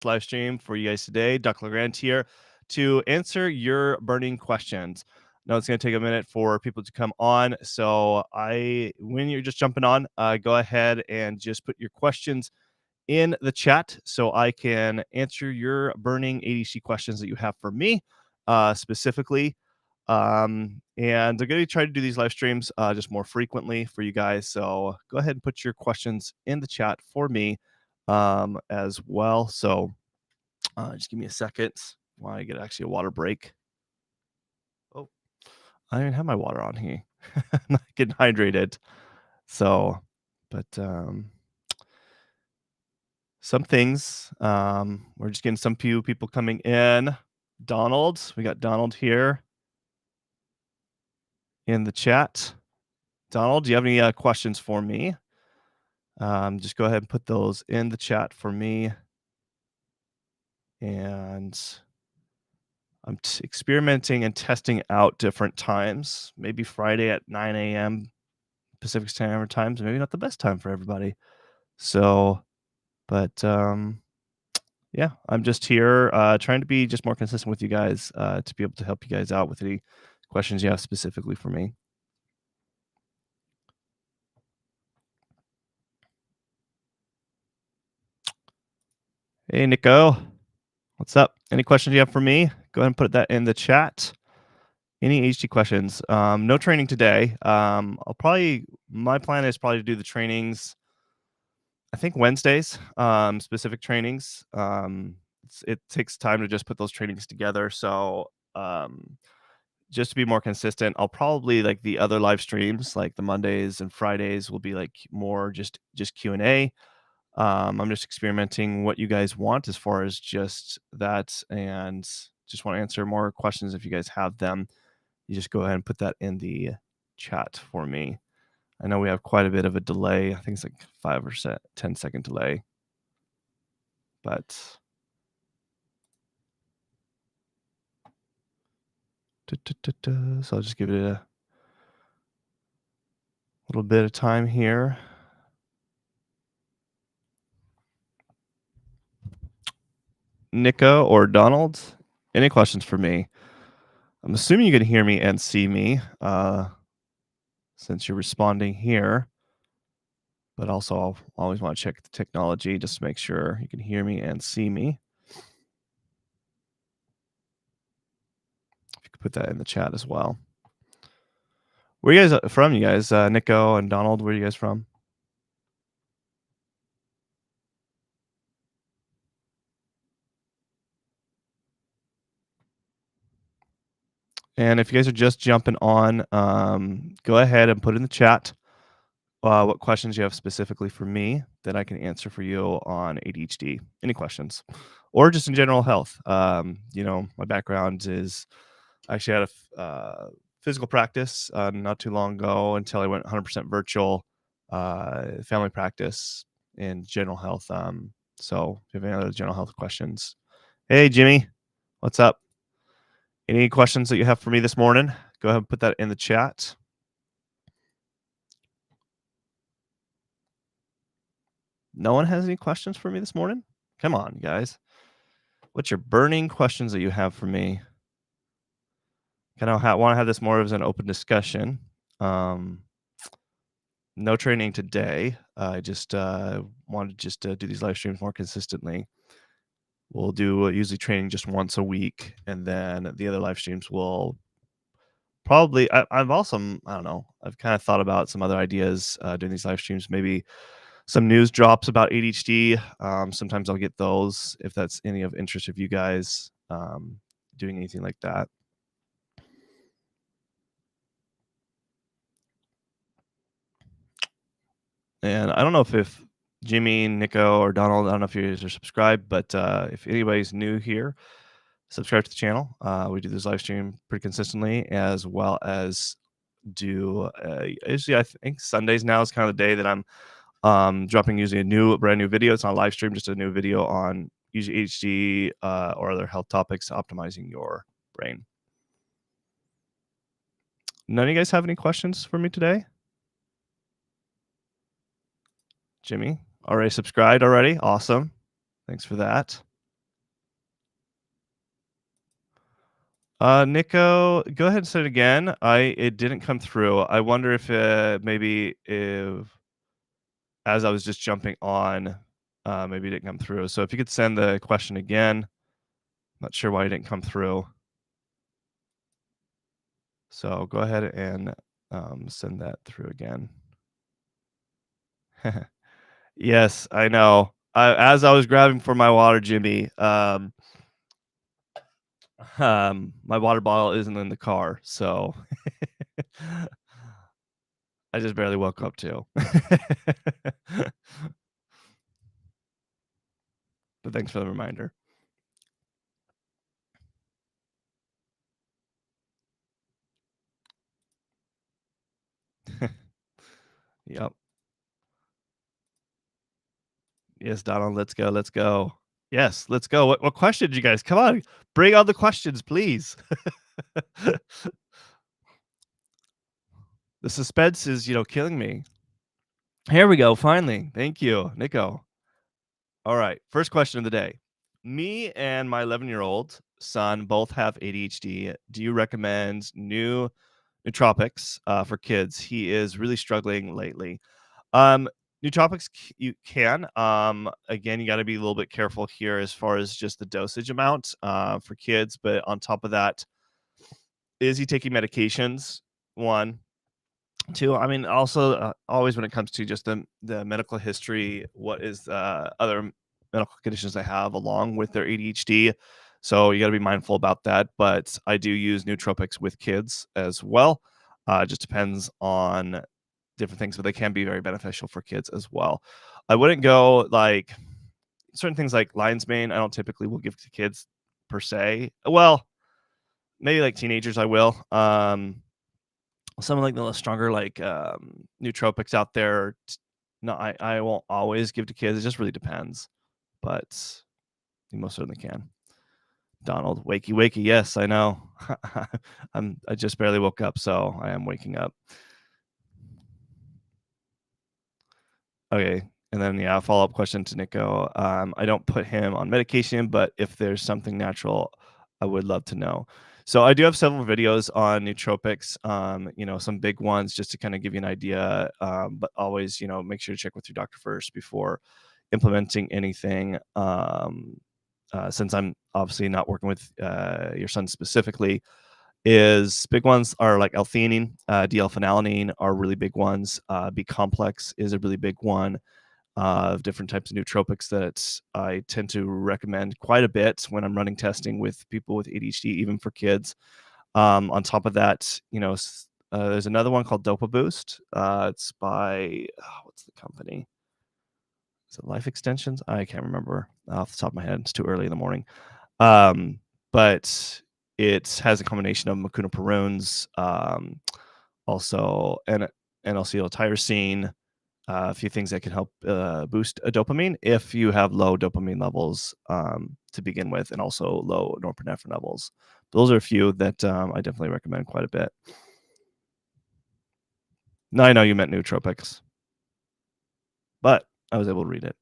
live stream for you guys today. Dr. LeGrand here to answer your burning questions. Now it's going to take a minute for people to come on. So when you're just jumping on, go ahead and just put your questions in the chat so I can answer your burning ADHD questions that you have for me specifically. And I'm going to try to do these live streams just more frequently for you guys. So go ahead and put your questions in the chat for me as well. So just give me a second while I get actually a water break. Oh, I don't even have my water on here. I'm not getting hydrated. So, but some things, we're just getting some few people coming in. Donald, we got Donald here in the chat. Donald, do you have any questions for me? Just go ahead and put those in the chat for me. And I'm experimenting and testing out different times. Maybe Friday at 9 a.m. Pacific Standard Times, maybe not the best time for everybody. So, but yeah, I'm just here trying to be just more consistent with you guys to be able to help you guys out with any questions you have specifically for me. Hey, Nico. What's up? Any questions you have for me? Go ahead and put that in the chat. Any HD questions? No training today. My plan is probably to do the trainings, I think Wednesdays, specific trainings. It takes time to just put those trainings together. So just to be more consistent, I'll probably like the other live streams, like the Mondays and Fridays will be like more just Q&A. I'm just experimenting what you guys want as far as just that, and just want to answer more questions if you guys have them. You just go ahead and put that in the chat for me. I know we have quite a bit of a delay. I think it's like 5 or 10 second delay, but so I'll just give it a little bit of time here. Nico or Donald, any questions for me? I'm assuming you can hear me and see me since you're responding here. But also, I'll always want to check the technology just to make sure you can hear me and see me. If you could put that in the chat as well. Where are you guys from, you guys? Nico and Donald, where are you guys from? And if you guys are just jumping on, go ahead and put in the chat what questions you have specifically for me that I can answer for you on ADHD. Any questions, or just in general health. You know, my background is I actually had a physical practice not too long ago until I went 100% virtual, family practice in general health. So if you have any other general health questions, hey Jimmy, what's up? Any questions that you have for me this morning? Go ahead and put that in the chat. No one has any questions for me this morning? Come on, guys. What's your burning questions that you have for me? Kind of want to have this more as an open discussion. No training today. I just wanted just to do these live streams more consistently. We'll do usually training just once a week, and then the other live streams will probably. I've also, I don't know. I've kind of thought about some other ideas doing these live streams. Maybe some news drops about ADHD. Sometimes I'll get those if that's any of interest of you guys doing anything like that. And I don't know if Jimmy, Nico, or Donald, I don't know if you guys are subscribed, but if anybody's new here, subscribe to the channel. We do this live stream pretty consistently, as well as do usually I think Sundays now is kind of the day that I'm dropping usually a brand new video. It's not a live stream, just a new video on usually ADHD or other health topics, optimizing your brain. None of you guys have any questions for me today? Jimmy, already subscribed already? Awesome. Thanks for that. Nico, go ahead and say it again. It didn't come through. I wonder if maybe if as I was just jumping on, maybe it didn't come through. So if you could send the question again. Not sure why it didn't come through. So go ahead and send that through again. Yes, I know. As I was grabbing for my water, Jimmy, my water bottle isn't in the car, so I just barely woke up too. But thanks for the reminder. Yep. Yes, Donald, let's go. Let's go. Yes, let's go. What question did you guys? Come on. Bring on the questions, please. The suspense is, killing me. Here we go. Finally. Thank you, Nico. All right. First question of the day. Me and my 11-year-old son both have ADHD. Do you recommend new nootropics for kids? He is really struggling lately. Um, nootropics you can. Again, you got to be a little bit careful here as far as just the dosage amount for kids. But on top of that, is he taking medications? One. Two, I mean, also, always when it comes to just the medical history, what is other medical conditions they have along with their ADHD. So you got to be mindful about that. But I do use nootropics with kids as well. It just depends on different things, but they can be very beneficial for kids as well. I wouldn't go like certain things like lion's mane. I don't typically will give to kids per se. Well, maybe like teenagers, I will. Some of like the less stronger like nootropics out there. No, I won't always give to kids. It just really depends, but you most certainly can. Donald, wakey, wakey. Yes, I know. I just barely woke up, so I am waking up. Okay. And then, yeah, follow-up question to Nico. I don't put him on medication, but if there's something natural, I would love to know. So I do have several videos on nootropics, some big ones just to kind of give you an idea. But always, make sure to check with your doctor first before implementing anything. Since I'm obviously not working with your son specifically, is big ones are like L-theanine, D-L-phenylalanine are really big ones. B complex is a really big one of different types of nootropics that I tend to recommend quite a bit when I'm running testing with people with ADHD, even for kids. On top of that, there's another one called Dopa Boost. It's by what's the company? Is it Life Extensions? I can't remember off the top of my head. It's too early in the morning. But it has a combination of meconiparones, also N-acetyltyrosine, a few things that can help boost dopamine if you have low dopamine levels to begin with, and also low norepinephrine levels. Those are a few that I definitely recommend quite a bit. Now I know you meant nootropics, but I was able to read it.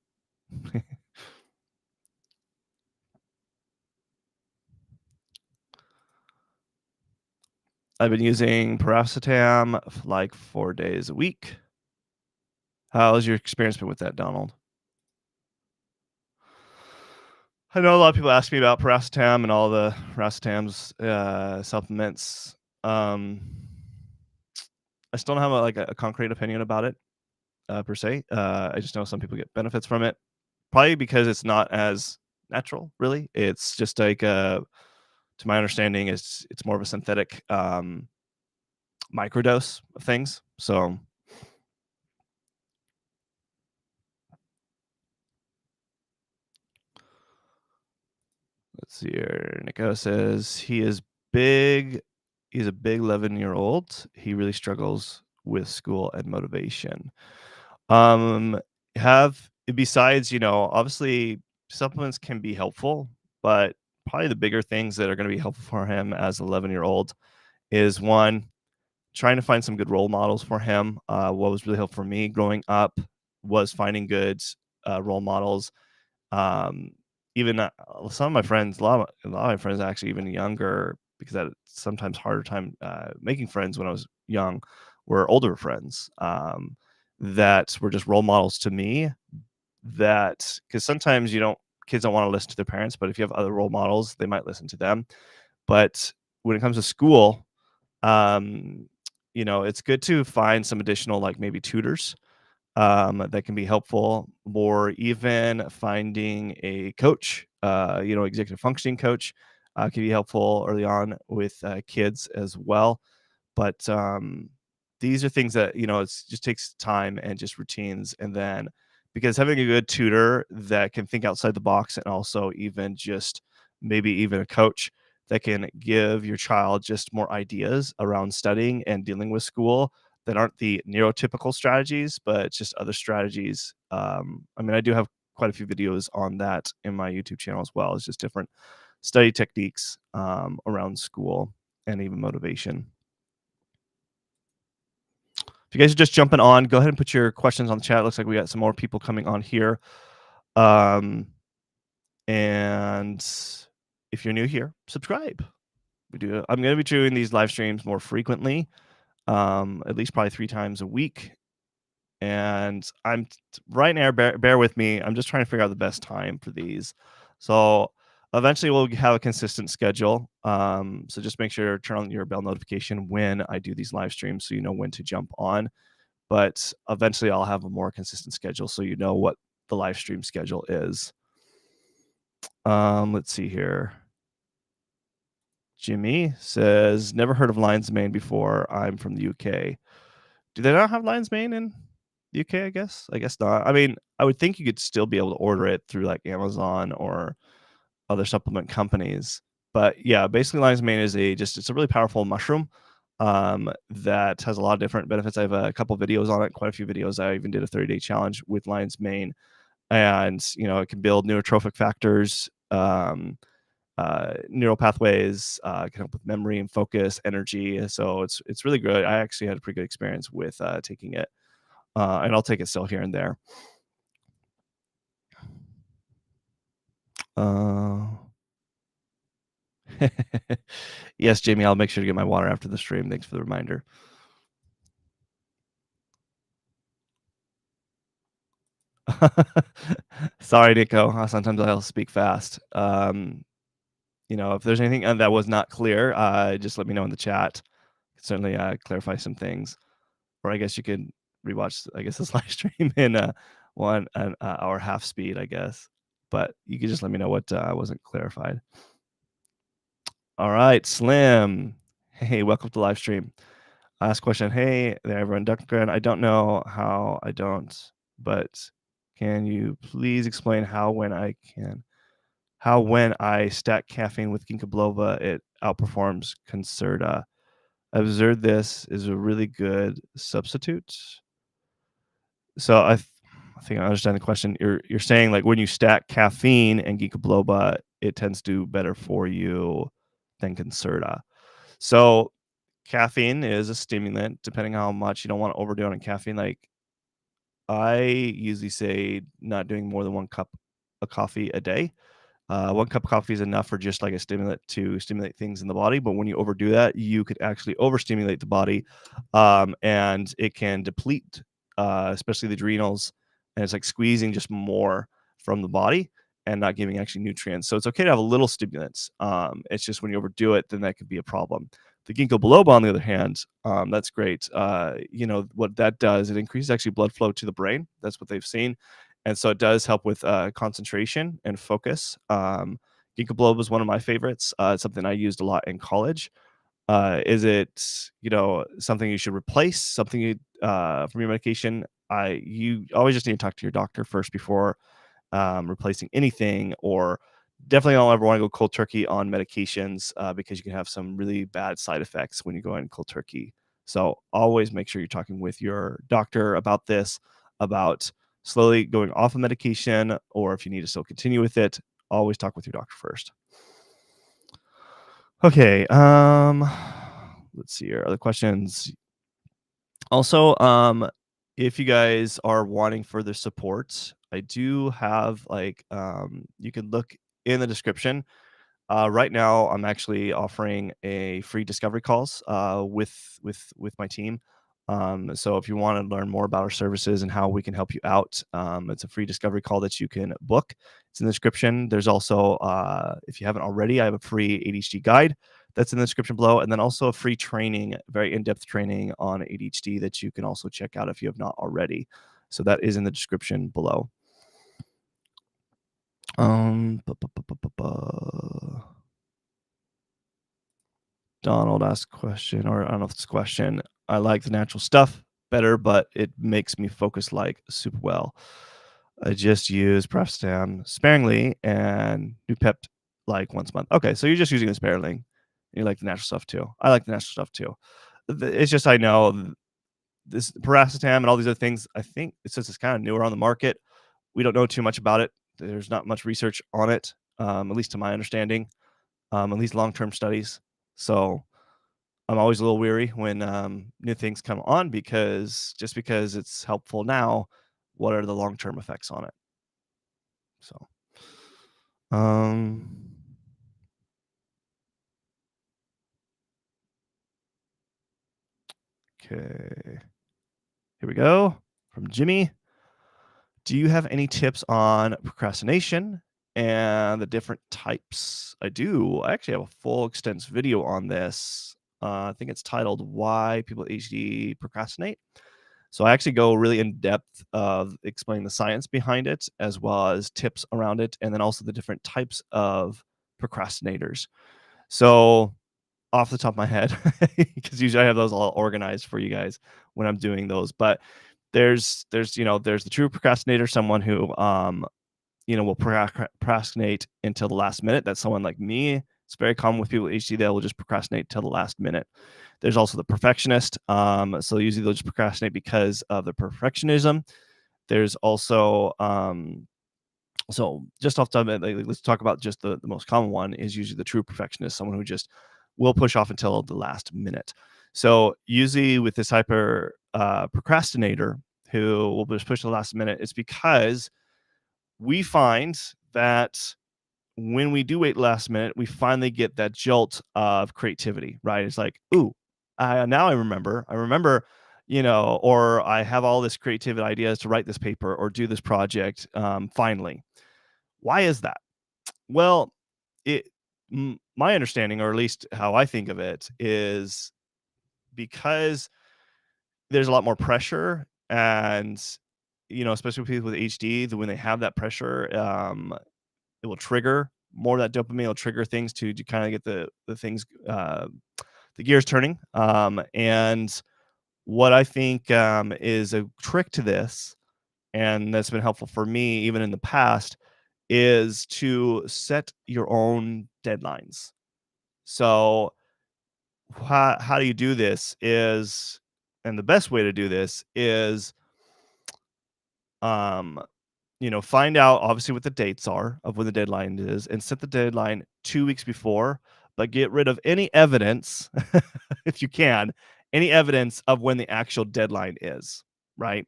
I've been using paracetam like 4 days a week. How's your experience been with that, Donald? I know a lot of people ask me about paracetam and all the racetam's supplements. I still don't have a concrete opinion about it per se. I just know some people get benefits from it, probably because it's not as natural. Really, it's just like to my understanding, it's more of a synthetic microdose of things. So let's see here. Nico says he is big. He's a big 11-year-old. He really struggles with school and motivation. Have besides, obviously supplements can be helpful, but probably the bigger things that are going to be helpful for him as an 11-year-old is one, trying to find some good role models for him. What was really helpful for me growing up was finding good role models. Um, even some of my friends, a lot of my friends actually even younger, because I had sometimes harder time making friends when I was young, were older friends that were just role models to me. That because sometimes kids don't want to listen to their parents, but if you have other role models, they might listen to them. But when it comes to school, um, it's good to find some additional, like maybe tutors that can be helpful, or even finding a coach, executive functioning coach, can be helpful early on with kids as well. But these are things that it just takes time and just routines, and then because having a good tutor that can think outside the box, and also even just maybe even a coach that can give your child just more ideas around studying and dealing with school that aren't the neurotypical strategies, but just other strategies. I mean, I do have quite a few videos on that in my YouTube channel as well. It's just different study techniques around school and even motivation. If you guys are just jumping on, go ahead and put your questions on the chat. It looks like we got some more people coming on here. Um, and if you're new here, subscribe. I'm going to be doing these live streams more frequently, at least probably 3 times a week. And right now, bear with me. I'm just trying to figure out the best time for these. So eventually we'll have a consistent schedule. So just make sure to turn on your bell notification when I do these live streams so you know when to jump on. But eventually I'll have a more consistent schedule so you know what the live stream schedule is. Let's see here. Jimmy says, never heard of Lion's Mane before. I'm from the UK. Do they not have Lion's Mane in the UK, I guess? I guess not. I mean, I would think you could still be able to order it through like Amazon or other supplement companies. But yeah, basically Lion's Mane is it's a really powerful mushroom that has a lot of different benefits. I have a couple videos on it, quite a few videos. I even did a 30-day challenge with Lion's Mane. And, it can build neurotrophic factors, neural pathways, can help with memory and focus, energy. So it's really good. I actually had a pretty good experience with taking it, and I'll take it still here and there. Yes, Jamie, I'll make sure to get my water after the stream. Thanks for the reminder. Sorry, Nico. Sometimes I'll speak fast. If there's anything that was not clear, just let me know in the chat. Certainly clarify some things. Or I guess you could rewatch, I guess, this live stream in an hour half speed, I guess. But you could just let me know what wasn't clarified. All right, Slim. Hey, welcome to the live stream. Last question. Hey there, everyone. Dr. Grant, I don't know how I don't, but can you please explain how when I stack caffeine with ginkgo biloba, it outperforms Concerta? I've observed this is a really good substitute. So I think I understand the question. You're saying like when you stack caffeine and ginkgo biloba, it tends to do better for you than Concerta. So caffeine is a stimulant, depending on how much you don't want to overdo it on caffeine. Like I usually say not doing more than 1 cup of coffee a day. 1 cup of coffee is enough for just like a stimulant to stimulate things in the body. But when you overdo that, you could actually overstimulate the body, and it can deplete, especially the adrenals, and it's like squeezing just more from the body and not giving actually nutrients. So it's okay to have a little stimulants. It's just when you overdo it, then that could be a problem. The ginkgo biloba, on the other hand, that's great. What that does, it increases actually blood flow to the brain. That's what they've seen. And so it does help with concentration and focus. Ginkgo biloba is one of my favorites. It's something I used a lot in college. Is it something you should replace? Something from your medication? You always just need to talk to your doctor first before replacing anything, or definitely don't ever want to go cold turkey on medications because you can have some really bad side effects when you go in cold turkey. So always make sure you're talking with your doctor about this, about slowly going off of medication, or if you need to still continue with it, always talk with your doctor first. Okay. Let's see here. Other questions. Also, if you guys are wanting further support, I do have you can look in the description. Right now, I'm actually offering a free discovery calls with my team. So if you want to learn more about our services and how we can help you out, it's a free discovery call that you can book. It's in the description. There's also, if you haven't already, I have a free ADHD guide that's in the description below, and then also a free training, very in-depth training on ADHD that you can also check out if you have not already. So that is in the description below. Bu- bu- bu- bu- bu- bu. Donald asked a question, or I don't know if it's a question. I like the natural stuff better, but it makes me focus like super well. I just use Prefstam sparingly and do pep like once a month. Okay, so you're just using it sparingly. You like the natural stuff too. I like the natural stuff too. It's just I know this Paracetam and all these other things. I think it's just it's kind of newer on the market. We don't know too much about it. There's not much research on it, at least to my understanding, at least long-term studies. So I'm always a little weary when new things come on because just because it's helpful now, what are the long term effects on it? So, um, okay, here we go from Jimmy. Do you have any tips on procrastination and the different types? I do. I actually have a full extensive video on this. I think it's titled "Why People with ADHD Procrastinate." So I actually go really in depth of explaining the science behind it, as well as tips around it, and then also the different types of procrastinators. So off the top of my head, because usually I have those all organized for you guys when I'm doing those, but there's the true procrastinator, someone who will procrastinate until the last minute. That's someone like me. It's very common with people with HD. They will just procrastinate till the last minute. There's also the perfectionist. So usually they'll just procrastinate because of the perfectionism. There's also so just off the top of it, let's talk about just the most common one is usually the true perfectionist, someone who just will push off until the last minute. So usually with this hyper procrastinator who will just push to the last minute, it's because we find that when we do wait last minute, we finally get that jolt of creativity, right? It's like, ooh, now I remember. Or I have all this creative ideas to write this paper or do this project. Finally, why is that? Well, it my understanding, or at least how I think of it, is because there's a lot more pressure, and especially with people with HD, when they have that pressure, it will trigger more of that dopamine. It'll trigger things to kind of get the things the gears turning. And what I think is a trick to this, and that's been helpful for me even in the past, is to set your own deadlines. So how do you do this? And the best way to do this is um find out obviously what the dates are of when the deadline is and set the deadline 2 weeks before, but get rid of any evidence if you can, any evidence of when the actual deadline is, right?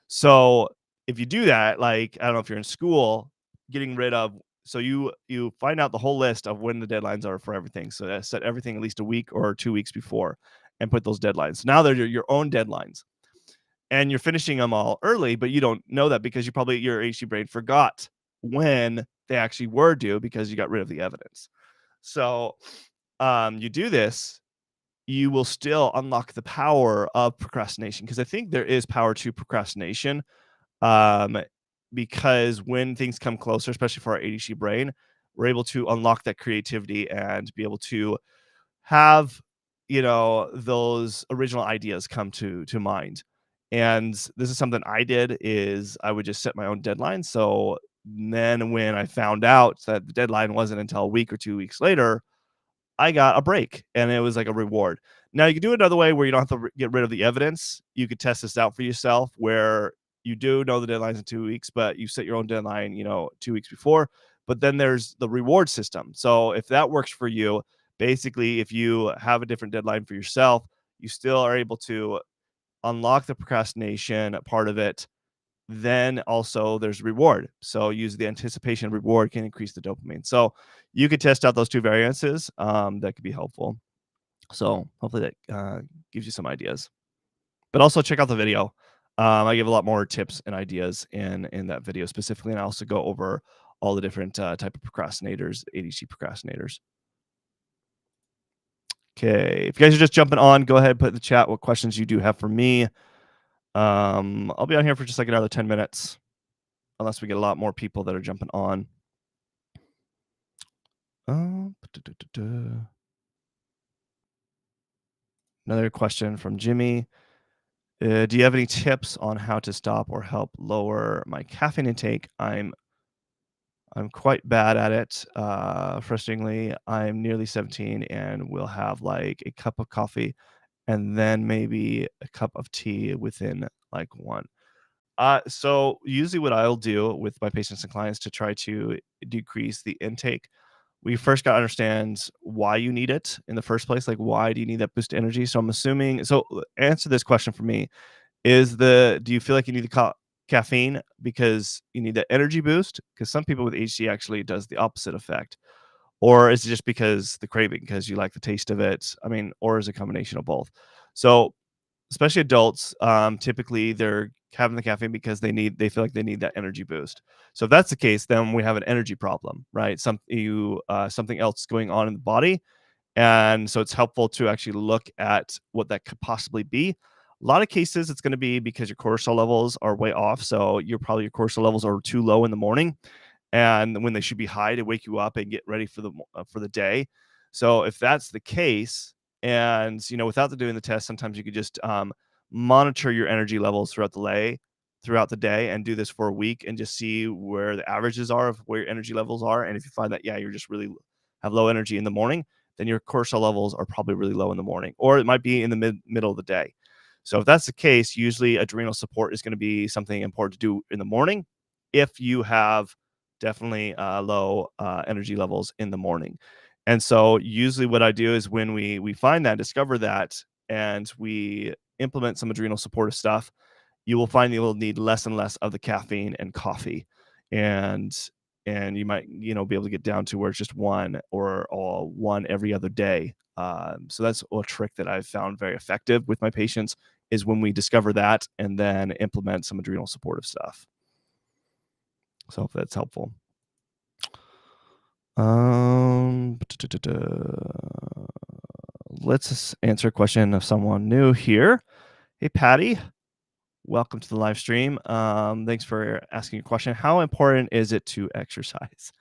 So if you do that, like I don't know if you're in school, getting rid of so you find out the whole list of when the deadlines are for everything. So set everything at least a week or 2 weeks before and put those deadlines. Now they're your own deadlines and you're finishing them all early, but you don't know that because your HD brain forgot when they actually were due because you got rid of the evidence. So you do this, you will still unlock the power of procrastination because I think there is power to procrastination. Um, because when things come closer, especially for our ADHD brain, we're able to unlock that creativity and be able to have those original ideas come to mind. And this is something I did is I would just set my own deadline. So then when I found out that the deadline wasn't until a week or 2 weeks later, I got a break and it was like a reward. Now you can do it another way where you don't have to get rid of the evidence. You could test this out for yourself where you do know the deadline's in 2 weeks, but you set your own deadline, 2 weeks before. But then there's the reward system. So if that works for you, basically if you have a different deadline for yourself, you still are able to unlock the procrastination part of it then also there's reward. So use the anticipation of reward can increase the dopamine. So you could test out those two variances. That could be helpful. So hopefully that gives you some ideas. But also check out the video. I give a lot more tips and ideas in that video specifically, and I also go over all the different type of procrastinators, ADHD procrastinators. Okay, if you guys are just jumping on, go ahead and put in the chat what questions you do have for me. I'll be on here for just like another 10 minutes, unless we get a lot more people that are jumping on. Another question from Jimmy. Do you have any tips on how to stop or help lower my caffeine intake? I'm quite bad at it. Frustratingly, I'm nearly 17 and will have like a cup of coffee and then maybe a cup of tea within like one. So usually what I'll do with my patients and clients to try to decrease the intake, we first got to understand why you need it in the first place. Like, why do you need that boost of energy? So I'm assuming, so answer this question for me do you feel like you need the caffeine because you need that energy boost? Because some people with HD actually does the opposite effect. Or is it just because the craving, because you like the taste of it? I mean, or is it a combination of both? So especially adults, typically they're having the caffeine because they feel like they need that energy boost. So if that's the case, then we have an energy problem, right? Something else going on in the body, and so it's helpful to actually look at what that could possibly be. A lot of cases, it's going to be because your cortisol levels are way off. So your cortisol levels are too low in the morning, and when they should be high to wake you up and get ready for the day. So if that's the case, and without doing the test, sometimes you could just monitor your energy levels throughout the day, and do this for a week and just see where the averages are of where your energy levels are. And if you find that you're just really have low energy in the morning, then your cortisol levels are probably really low in the morning, or it might be in the middle of the day. So if that's the case, usually adrenal support is going to be something important to do in the morning if you have definitely low energy levels in the morning. And so usually what I do is when we find that, discover that, and we implement some adrenal supportive stuff, you will find you will need less and less of the caffeine and coffee, and you might be able to get down to where it's just one or one every other day. So that's a trick that I've found very effective with my patients, is when we discover that and then implement some adrenal supportive stuff. So if that's helpful. Let's answer a question of someone new here. Hey, Patty. Welcome to the live stream. Thanks for asking a question. How important is it to exercise?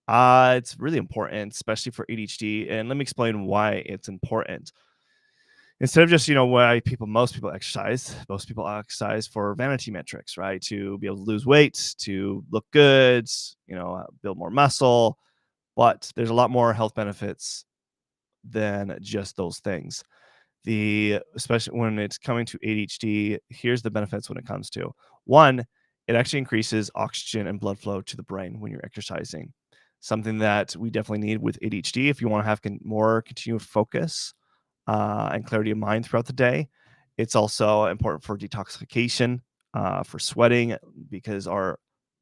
It's really important, especially for ADHD. And let me explain why it's important. Instead of just, why most people exercise for vanity metrics, right? To be able to lose weight, to look good, build more muscle. But there's a lot more health benefits than just those things. Especially when it's coming to ADHD, here's the benefits when it comes to. One, it actually increases oxygen and blood flow to the brain when you're exercising. Something that we definitely need with ADHD if you want to have more continued focus and clarity of mind throughout the day. It's also important for detoxification, for sweating, because our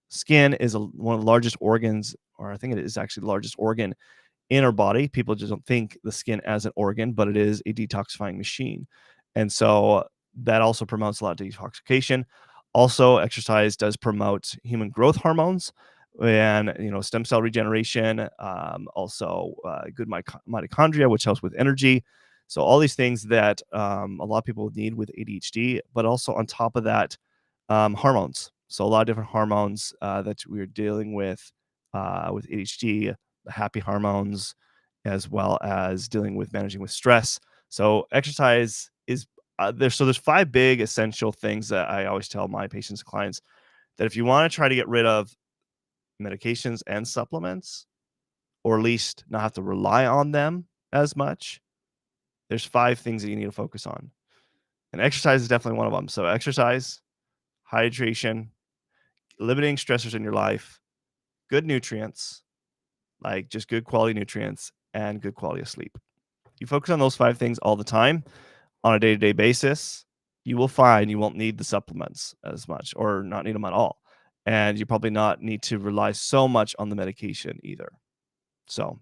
skin is one of the largest organs, or I think it is actually the largest organ in our body. People just don't think the skin as an organ, but it is a detoxifying machine. And so that also promotes a lot of detoxification. Also, exercise does promote human growth hormones and stem cell regeneration. Also, good mitochondria, which helps with energy. So all these things that a lot of people need with ADHD, but also on top of that, hormones. So a lot of different hormones that we're dealing with ADHD, the happy hormones, as well as dealing with managing with stress. So exercise is there's 5 big essential things that I always tell my patients and clients, that if you want to try to get rid of medications and supplements, or at least not have to rely on them as much, there's 5 things that you need to focus on. And exercise is definitely one of them. So exercise, hydration, limiting stressors in your life, good nutrients, like just good quality nutrients, and good quality of sleep. You focus on those 5 things all the time on a day-to-day basis, you will find you won't need the supplements as much or not need them at all. And you probably not need to rely so much on the medication either. So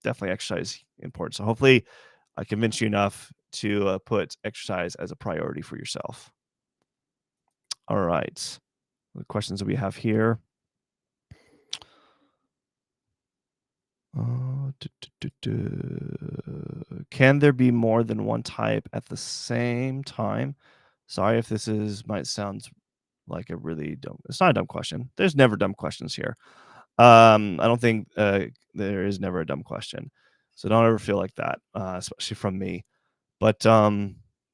definitely exercise important. So hopefully I convinced you enough to put exercise as a priority for yourself. All right. The questions that we have here. Can there be more than one type at the same time? Sorry if this is might sound like a really dumb. It's not a dumb question. There's never dumb questions here. I don't think there is never a dumb question. So don't ever feel like that, especially from me. But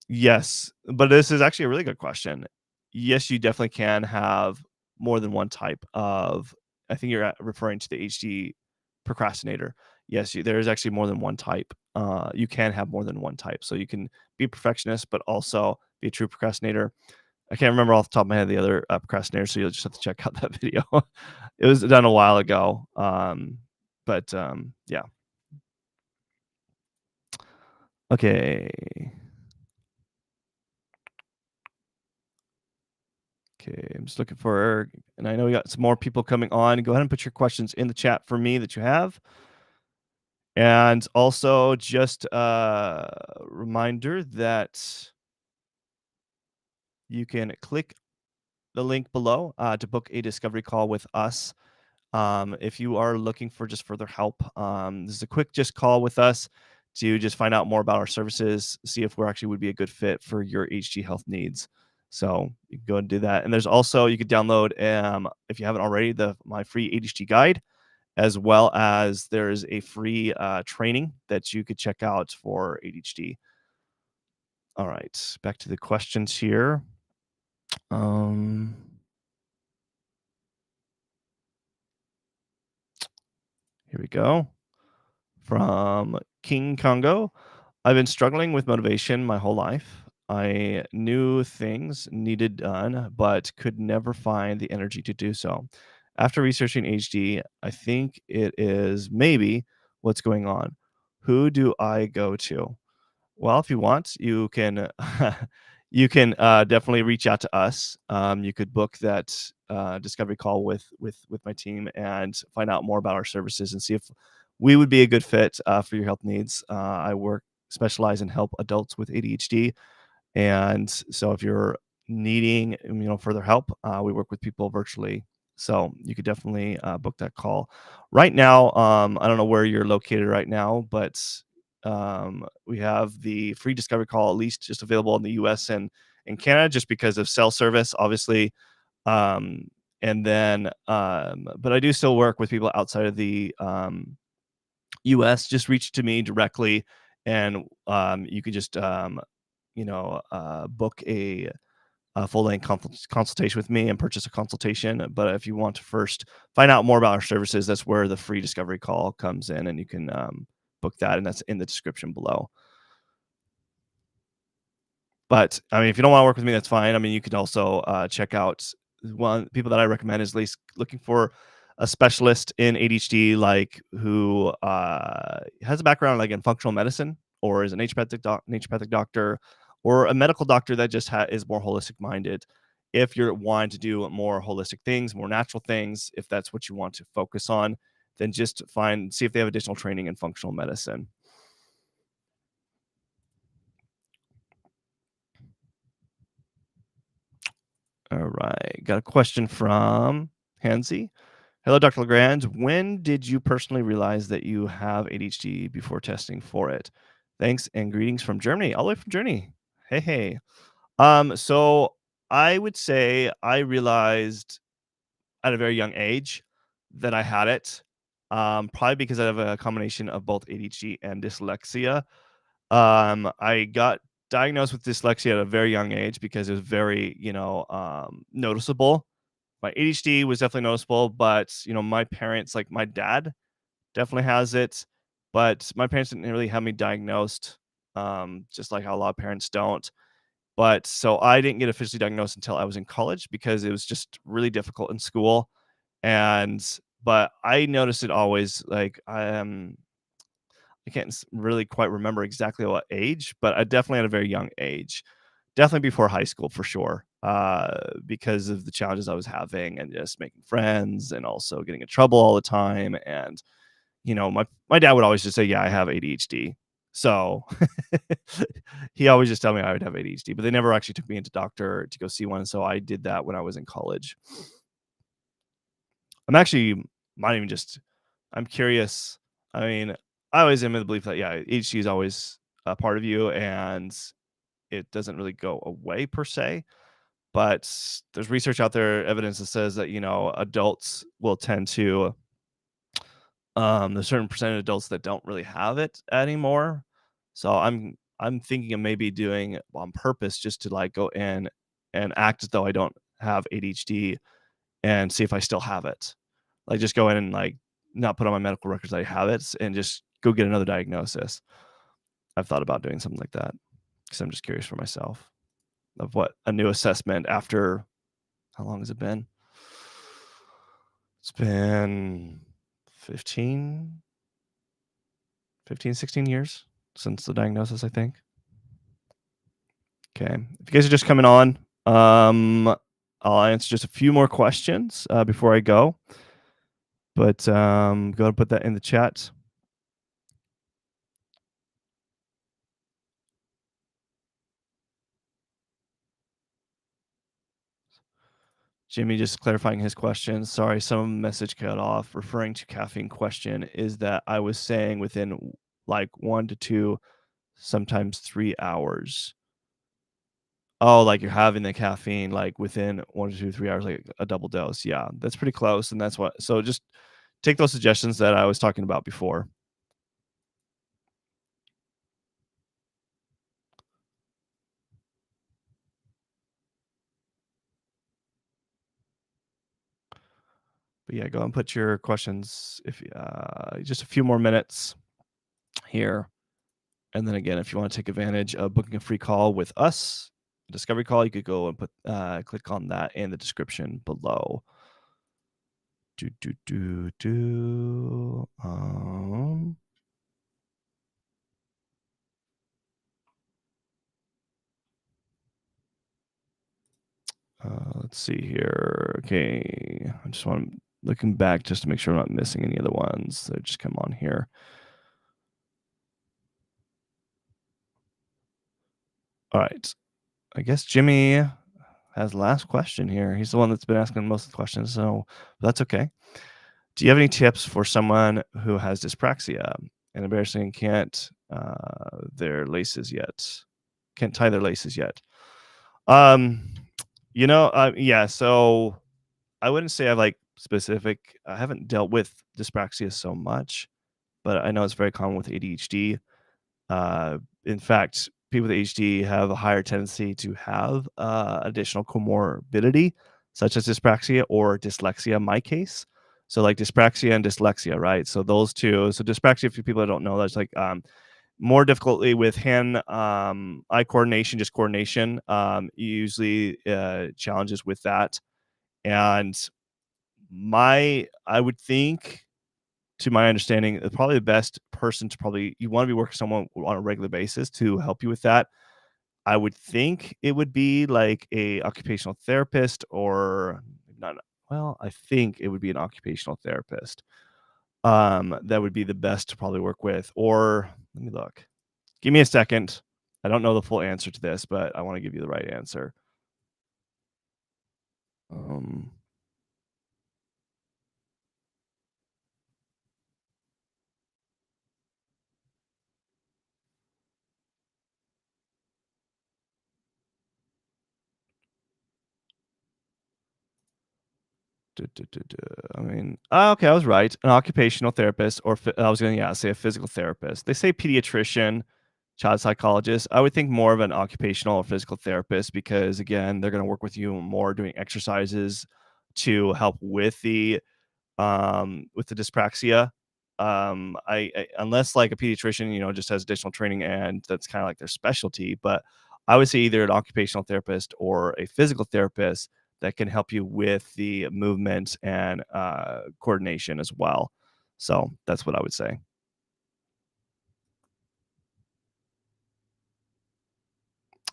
yes, but this is actually a really good question. Yes, you definitely can have more than one type of. I think you're referring to the HD procrastinator. Yes, there is actually more than one type. You can have more than one type, so you can be a perfectionist, but also be a true procrastinator. I can't remember off the top of my head the other procrastinator, so you'll just have to check out that video. It was done a while ago, but yeah. Okay. Okay, I'm just looking for, and I know we got some more people coming on. Go ahead and put your questions in the chat for me that you have. And also, just a reminder that you can click the link below to book a discovery call with us. If you are looking for just further help, this is a quick just call with us to just find out more about our services, see if we're actually would be a good fit for your HD health needs. So you can go and do that. And there's also you could download if you haven't already my free ADHD guide, as well as there's a free training that you could check out for ADHD. All right, back to the questions here. Um, Here we go. From King Congo. I've been struggling with motivation my whole life. I knew things needed done, but could never find the energy to do so. After researching HD, I think it is maybe what's going on. Who do I go to? Well, if you want, you can you can definitely reach out to us. You could book that discovery call with my team and find out more about our services and see if we would be a good fit for your health needs. I work specialize and help adults with ADHD, and so if you're needing, further help, we work with people virtually. So you could definitely book that call. Right now, I don't know where you're located right now, but we have the free discovery call at least just available in the US and in Canada just because of cell service, obviously. Um, and then, but I do still work with people outside of the US. Just reach to me directly, and you could just book a full length consultation with me and purchase a consultation. But if you want to first find out more about our services, that's where the free discovery call comes in, and you can book that, and that's in the description below. But I mean, if you don't want to work with me, that's fine. I mean, you could also check out one people that I recommend is at least looking for a specialist in ADHD, like who has a background like in functional medicine or is an naturopathic doctor or a medical doctor that just is more holistic minded. If you're wanting to do more holistic things, more natural things, if that's what you want to focus on, then just see if they have additional training in functional medicine. All right. Got a question from Hansi. Hello, Dr. LeGrand. When did you personally realize that you have ADHD before testing for it? Thanks and greetings from Germany, all the way from Germany. Hey, hey. So I would say I realized at a very young age that I had it. Probably because I have a combination of both ADHD and dyslexia. I got diagnosed with dyslexia at a very young age because it was very, noticeable. My ADHD was definitely noticeable, but my parents, like my dad, definitely has it, but my parents didn't really have me diagnosed, just like how a lot of parents don't. But so I didn't get officially diagnosed until I was in college because it was just really difficult in school. And but I noticed it always like I can't really quite remember exactly what age, but I definitely at a very young age definitely before high school for sure, because of the challenges I was having and just making friends and also getting in trouble all the time. And my dad would always just say, "Yeah, I have ADHD." So he always just tell me I would have ADHD, but they never actually took me into doctor to go see one. So I did that when I was in college. I'm actually not even just. I'm curious. I mean, I always am in the belief that yeah, ADHD is always a part of you, and it doesn't really go away per se. But there's research out there, evidence that says that adults will tend to there's a certain percentage of adults that don't really have it anymore. So I'm thinking of maybe doing on purpose just to like go in and act as though I don't have ADHD and see if I still have it. Like just go in and like not put on my medical records that I have it and just go get another diagnosis. I've thought about doing something like that because I'm just curious for myself of what a new assessment after how long has it been? It's been 15, 15, 16 years since the diagnosis, I think. Okay. If you guys are just coming on, I'll answer just a few more questions before I go. But go ahead and put that in the chat. Jimmy just clarifying his question. Sorry, some message cut off. Referring to caffeine question is that I was saying within like 1 to 2, sometimes 3 hours. Oh, like you're having the caffeine like within 1 to 2, 3 hours, like a double dose. Yeah, that's pretty close. And that's what, so just take those suggestions that I was talking about before. But yeah, go and put your questions if just a few more minutes here. And then again, if you want to take advantage of booking a free call with us, a discovery call, you could go and put click on that in the description below. Let's see here. Okay, I just want looking back just to make sure I'm not missing any other ones that just come on here. All right, I guess Jimmy has the last question here. He's the one that's been asking most of the questions, so that's okay. Do you have any tips for someone who has dyspraxia and embarrassingly can't their laces yet? Can't tie their laces yet. Um, yeah. So I wouldn't say I've like specific. I haven't dealt with dyspraxia so much, but I know it's very common with ADHD. In fact, people with ADHD have a higher tendency to have additional comorbidity, such as dyspraxia or dyslexia in my case. So, like dyspraxia and dyslexia, right? So, those two. So, dyspraxia, for people that don't know, that's like more difficulty with hand eye coordination, just coordination, usually challenges with that. And I would think to my understanding, probably the best person to probably you want to be working with someone on a regular basis to help you with that. I would think it would be like a occupational therapist or not. Well, I think it would be an occupational therapist. That would be the best to probably work with. Or let me look. Give me a second. I don't know the full answer to this, but I want to give you the right answer. Um, I mean, okay, I was right. An occupational therapist, or I was going to say a physical therapist. They say pediatrician, child psychologist. I would think more of an occupational or physical therapist because again, they're going to work with you more doing exercises to help with the dyspraxia. I unless like a pediatrician, just has additional training and that's kind of like their specialty. But I would say either an occupational therapist or a physical therapist that can help you with the movement and coordination as well. So that's what I would say.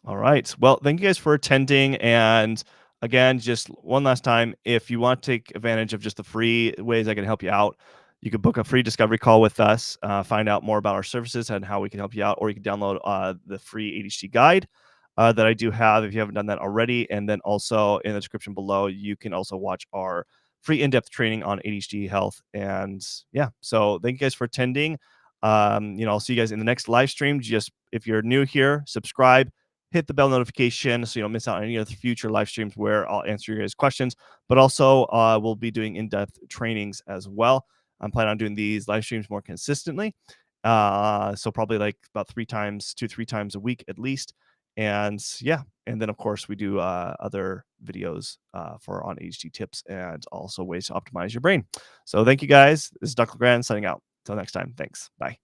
All right. Well, thank you guys for attending. And again, just one last time, if you want to take advantage of just the free ways I can help you out, you can book a free discovery call with us, find out more about our services and how we can help you out, or you can download the free ADHD guide that I do have if you haven't done that already. And then also in the description below, you can also watch our free in-depth training on ADHD health. And yeah, so thank you guys for attending. I'll see you guys in the next live stream. Just if you're new here, subscribe, hit the bell notification so you don't miss out on any of the future live streams where I'll answer your guys' questions. But also, we'll be doing in-depth trainings as well. I'm planning on doing these live streams more consistently. So probably like about 3 times a week at least. And yeah, and then of course we do other videos for on ADHD tips and also ways to optimize your brain. So thank you guys. This is Dr. LeGrand signing out. Until next time. Thanks. Bye.